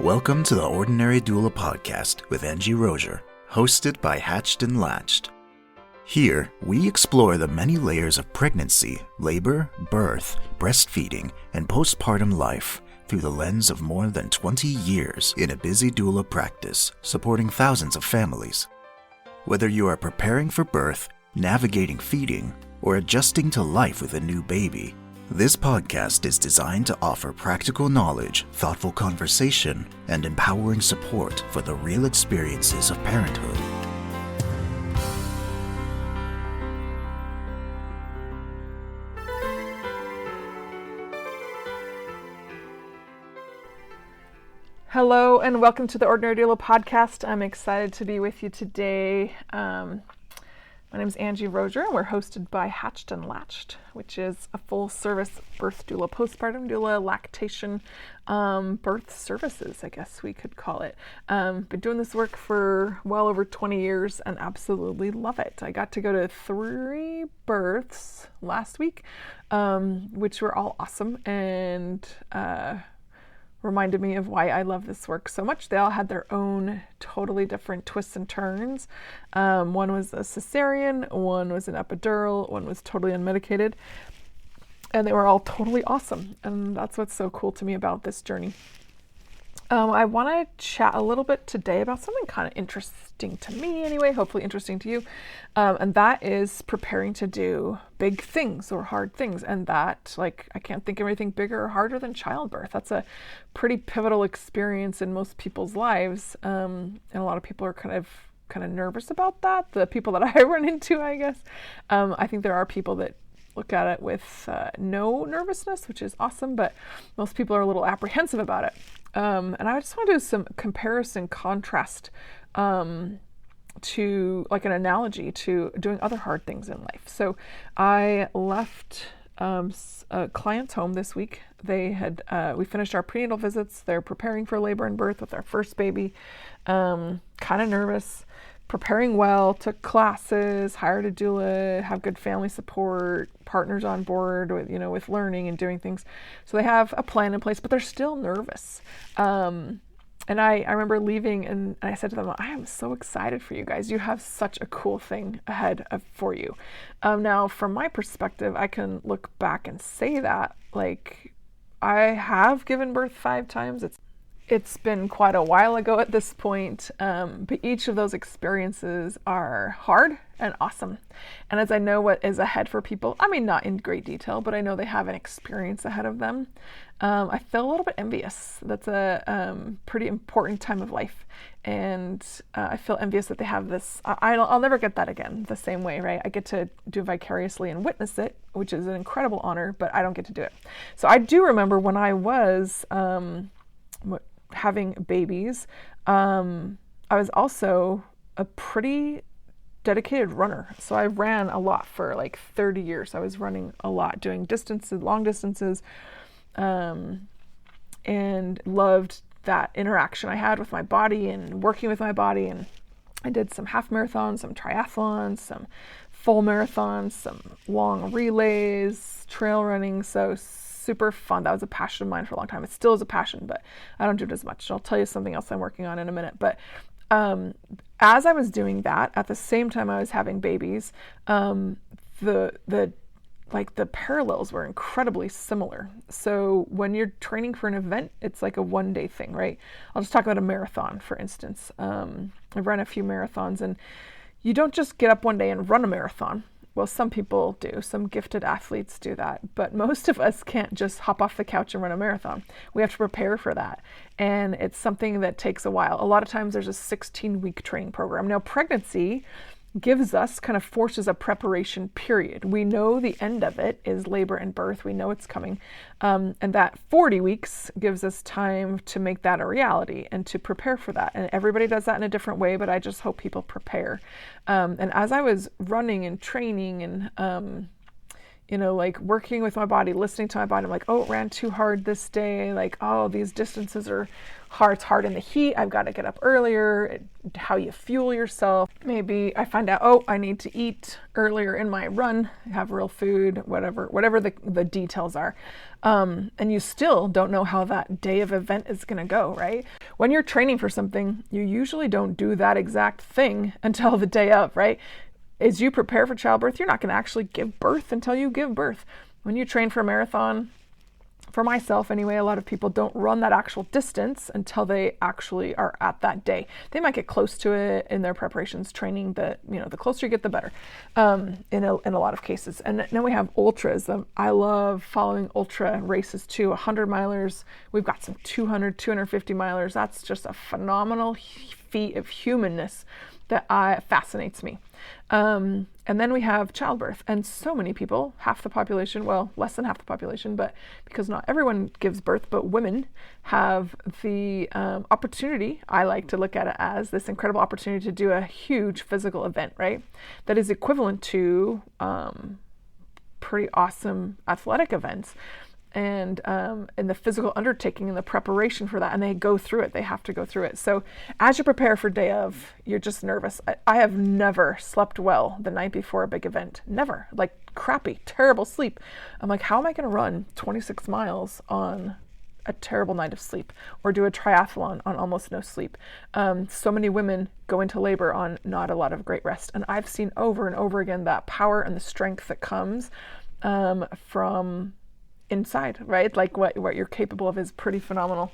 Welcome to the Ordinary Doula podcast with Angie Rozier, hosted by Hatched and Latched. Here, we explore the many layers of pregnancy, labor, birth, breastfeeding, and postpartum life through the lens of more than 20 years in a busy doula practice supporting thousands of families. Whether you are preparing for birth, navigating feeding, or adjusting to life with a new baby, this podcast is designed to offer practical knowledge, thoughtful conversation, and empowering support for the real experiences of parenthood. Hello and welcome to the Ordinary Doula podcast. I'm excited to be with you today. My name is Angie Rozier and we're hosted by Hatched and Latched, which is a full-service birth doula, postpartum doula, lactation, birth services, I guess we could call it. Been doing this work for well over 20 years and absolutely love it. I got to go to 3 births last week, which were all awesome and reminded me of why I love this work so much. They all had their own totally different twists and turns. One was a cesarean, one was an epidural, one was totally unmedicated, and they were all totally awesome. And that's what's so cool to me about this journey. I want to chat a little bit today about something kind of interesting to me anyway, hopefully interesting to you. And that is preparing to do big things or hard things. And that, I can't think of anything bigger or harder than childbirth. That's a pretty pivotal experience in most people's lives. And a lot of people are kind of nervous about that. The people that I run into, I guess. I think there are people that look at it with no nervousness, which is awesome, but most people are a little apprehensive about it. And I just want to do some comparison contrast to an analogy to doing other hard things in life. So I left a client's home this week. They had we finished our prenatal visits. They're preparing for labor and birth with our first baby. Kind of nervous, preparing well, took classes, hired a doula, have good family support, partners on board with learning and doing things. So they have a plan in place, but they're still nervous. And I remember leaving and I said to them, I am so excited for you guys. You have such a cool thing ahead for you. Now, from my perspective, I can look back and say that, I have given birth 5 times. It's been quite a while ago at this point, but each of those experiences are hard and awesome. And as I know what is ahead for people, not in great detail, but I know they have an experience ahead of them, I feel a little bit envious. That's a pretty important time of life. And I feel envious that they have this. I'll never get that again the same way, right? I get to do vicariously and witness it, which is an incredible honor, but I don't get to do it. So I do remember when I was having babies, I was also a pretty dedicated runner. So I ran a lot for 30 years. I was running a lot, doing distances, long distances, and loved that interaction I had with my body and working with my body. And I did some half marathons, some triathlons, some full marathons, some long relays, trail running. So super fun. That was a passion of mine for a long time. It still is a passion, but I don't do it as much. I'll tell you something else I'm working on in a minute. But as I was doing that, at the same time I was having babies, the parallels were incredibly similar. So when you're training for an event, it's like a one-day thing, right? I'll just talk about a marathon, for instance. I've run a few marathons, and you don't just get up one day and run a marathon. Well, some people do. Some gifted athletes do that. But most of us can't just hop off the couch and run a marathon. We have to prepare for that. And it's something that takes a while. A lot of times there's a 16-week training program. Now, pregnancy forces a preparation period. We know the end of it is labor and birth. We know it's coming. And that 40 weeks gives us time to make that a reality and to prepare for that. And everybody does that in a different way, but I just hope people prepare. And as I was running and training and, like working with my body, listening to my body. I'm like, oh, it ran too hard this day. Like, oh, these distances are hard. It's hard in the heat. I've got to get up earlier. How you fuel yourself. Maybe I find out, oh, I need to eat earlier in my run, have real food, whatever the details are. And you still don't know how that day of event is going to go, right? When you're training for something, you usually don't do that exact thing until the day of, right? As you prepare for childbirth, you're not going to actually give birth until you give birth. When you train for a marathon, for myself anyway, a lot of people don't run that actual distance until they actually are at that day. They might get close to it in their preparations, training the closer you get, the better, in a lot of cases. And then we have ultras. I love following ultra races too, 100 milers. We've got some 200, 250 milers. That's just a phenomenal feat of humanness that fascinates me. And then we have childbirth, and so many people, half the population, well, less than half the population, but because not everyone gives birth, but women have the opportunity, I like to look at it as this incredible opportunity to do a huge physical event, right? That is equivalent to pretty awesome athletic events. And the physical undertaking and the preparation for that, and they go through it. They have to go through it. So as you prepare for day of, you're just nervous. I have never slept well the night before a big event. Never. Like crappy, terrible sleep. I'm like, how am I going to run 26 miles on a terrible night of sleep, or do a triathlon on almost no sleep? So many women go into labor on not a lot of great rest. And I've seen over and over again that power and the strength that comes from inside, right? Like what you're capable of is pretty phenomenal.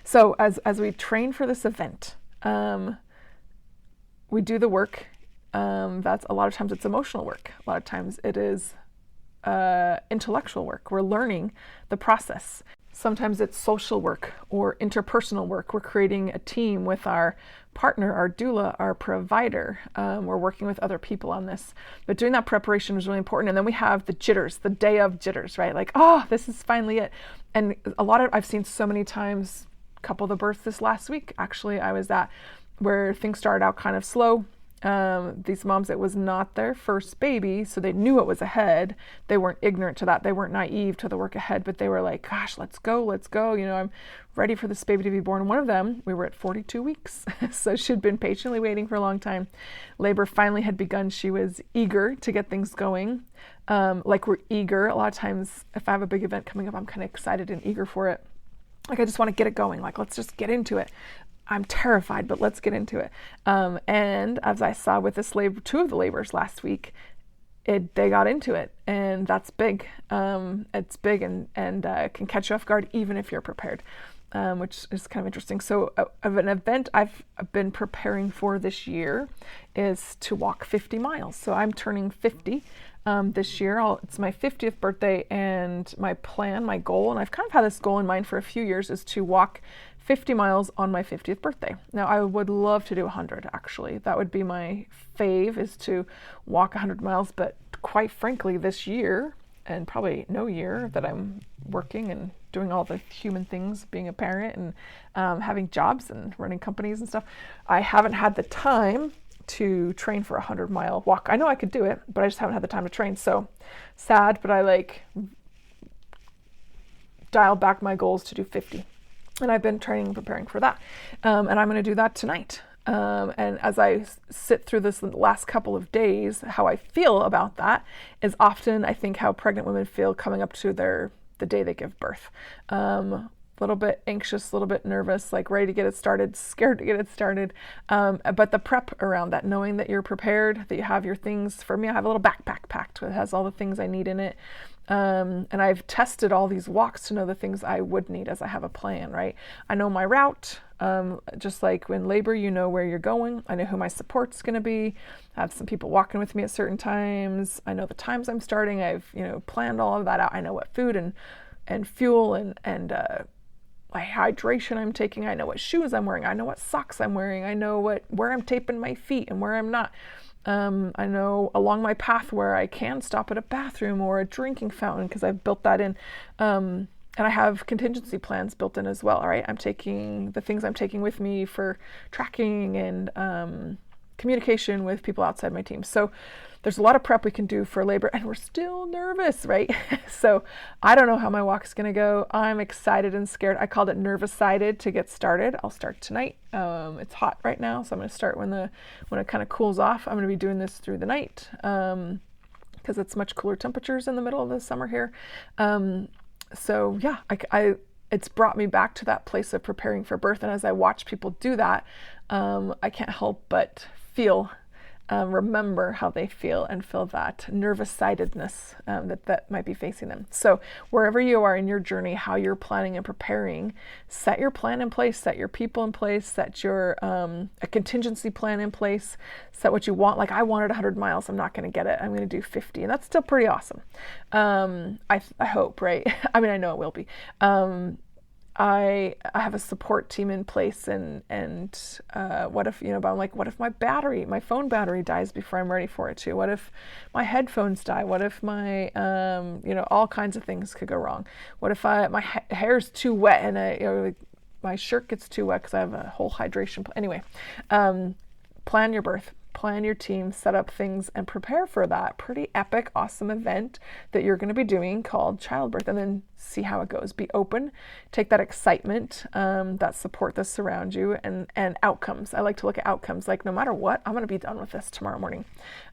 So as we train for this event, we do the work. That's a lot of times it's emotional work. A lot of times it is intellectual work. We're learning the process. Sometimes it's social work or interpersonal work. We're creating a team with our partner, our doula, our provider. We're working with other people on this. But doing that preparation is really important. And then we have the jitters, the day of jitters, right? Like, oh, this is finally it. And I've seen so many times, couple of the births this last week, actually, I was at, where things started out kind of slow. These moms, it was not their first baby, so they knew it was ahead. They weren't ignorant to that. They weren't naive to the work ahead, but they were like, gosh, let's go. I'm ready for this baby to be born. One of them, we were at 42 weeks. So she'd been patiently waiting for a long time. Labor finally had begun. She was eager to get things going. Like we're eager. A lot of times, if I have a big event coming up, I'm kind of excited and eager for it. Like I just want to get it going. Like, let's just get into it. I'm terrified, but let's get into it. And as I saw with this labor, two of the labors last week, they got into it, and that's big. It's big and can catch you off guard even if you're prepared, which is kind of interesting. So of an event I've been preparing for this year is to walk 50 miles. So I'm turning 50 this year. It's my 50th birthday, and my plan, my goal, and I've kind of had this goal in mind for a few years, is to walk 50 miles on my 50th birthday. Now, I would love to do 100, actually. That would be my fave, is to walk 100 miles. But quite frankly, this year, and probably no year that I'm working and doing all the human things, being a parent and having jobs and running companies and stuff, I haven't had the time to train for a 100-mile walk. I know I could do it, but I just haven't had the time to train. So sad, but I dialed back my goals to do 50. And I've been training and preparing for that. And I'm going to do that tonight. And as I sit through this last couple of days, how I feel about that is often, I think, how pregnant women feel coming up to the day they give birth. A little bit anxious, a little bit nervous, like ready to get it started, scared to get it started. But the prep around that, knowing that you're prepared, that you have your things. For me, I have a little backpack packed that has all the things I need in it. And I've tested all these walks to know the things I would need as I have a plan, right? I know my route, just like in labor, you know where you're going. I know who my support's going to be. I have some people walking with me at certain times. I know the times I'm starting. I've, planned all of that out. I know what food and fuel and my hydration I'm taking. I know what shoes I'm wearing. I know what socks I'm wearing. I know where I'm taping my feet and where I'm not. I know along my path where I can stop at a bathroom or a drinking fountain, because I've built that in. And I have contingency plans built in as well. All right. I'm taking the things I'm taking with me for tracking and communication with people outside my team. So there's a lot of prep we can do for labor, and we're still nervous, right? So I don't know how my walk is going to go. I'm excited and scared. I called it nervous-sided to get started. I'll start tonight. It's hot right now, so I'm going to start when it kind of cools off. I'm going to be doing this through the night because it's much cooler temperatures in the middle of the summer here. So yeah, it's brought me back to that place of preparing for birth. And as I watch people do that, I can't help but remember how they feel and feel that nervous-sidedness that might be facing them. So wherever you are in your journey, how you're planning and preparing, set your plan in place, set your people in place, set your a contingency plan in place, set what you want. Like I wanted 100 miles, I'm not going to get it. I'm going to do 50, and that's still pretty awesome. I hope, right? I mean, I know it will be. I have a support team in place, and what if, but I'm like, what if my phone battery dies before I'm ready for it to? What if my headphones die? What if my, all kinds of things could go wrong? What if my hair's too wet and my shirt gets too wet because I have a whole hydration. Anyway, plan your birth. Plan your team, set up things, and prepare for that pretty epic, awesome event that you're going to be doing called childbirth, and then see how it goes. Be open, take that excitement, that support that surrounds you, and outcomes. I like to look at outcomes, like no matter what, I'm going to be done with this tomorrow morning.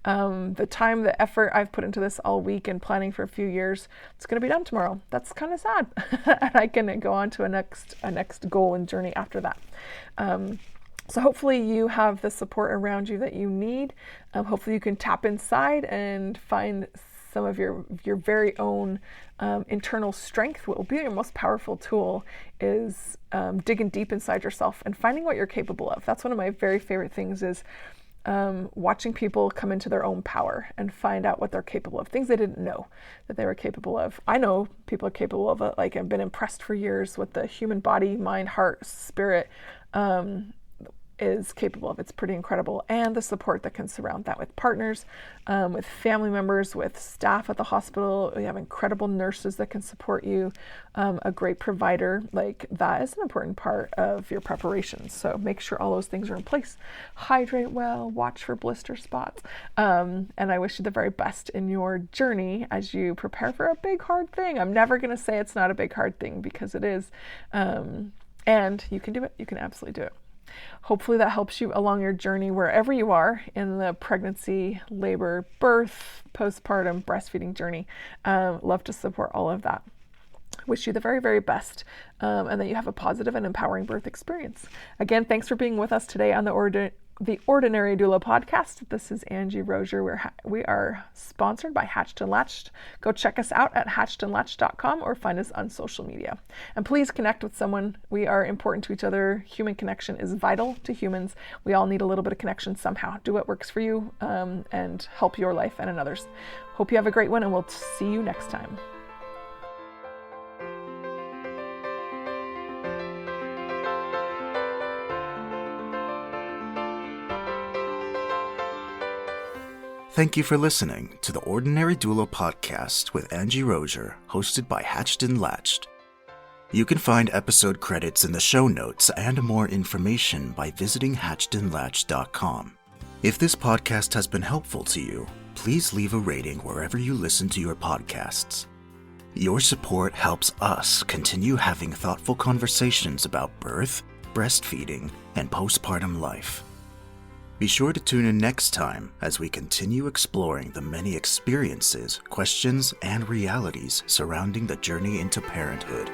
The time, the effort I've put into this all week and planning for a few years, it's going to be done tomorrow. That's kind of sad. And I can go on to a next goal and journey after that. So hopefully you have the support around you that you need. Hopefully you can tap inside and find some of your very own internal strength. What will be your most powerful tool is digging deep inside yourself and finding what you're capable of. That's one of my very favorite things is watching people come into their own power and find out what they're capable of, things they didn't know that they were capable of. I know people are capable of it. Like I've been impressed for years with the human body, mind, heart, spirit, is capable of. It's pretty incredible. And the support that can surround that with partners, with family members, with staff at the hospital. We have incredible nurses that can support you, a great provider. Like that is an important part of your preparation. So make sure all those things are in place. Hydrate well, watch for blister spots. And I wish you the very best in your journey as you prepare for a big, hard thing. I'm never going to say it's not a big, hard thing because it is. And you can do it. You can absolutely do it. Hopefully that helps you along your journey wherever you are in the pregnancy, labor, birth, postpartum, breastfeeding journey. Love to support all of that. Wish you the very, very best, and that you have a positive and empowering birth experience. Again, thanks for being with us today on the Ordinary Doula podcast. This is Angie Rozier. We are sponsored by Hatched and Latched. Go check us out at hatchedandlatched.com or find us on social media. And please connect with someone. We are important to each other. Human connection is vital to humans. We all need a little bit of connection somehow. Do what works for you and help your life and another's. Hope you have a great one, and we'll see you next time. Thank you for listening to the Ordinary Doula podcast with Angie Rozier, hosted by Hatched and Latched. You can find episode credits in the show notes and more information by visiting hatchedandlatched.com. If this podcast has been helpful to you, please leave a rating wherever you listen to your podcasts. Your support helps us continue having thoughtful conversations about birth, breastfeeding, and postpartum life. Be sure to tune in next time as we continue exploring the many experiences, questions, and realities surrounding the journey into parenthood.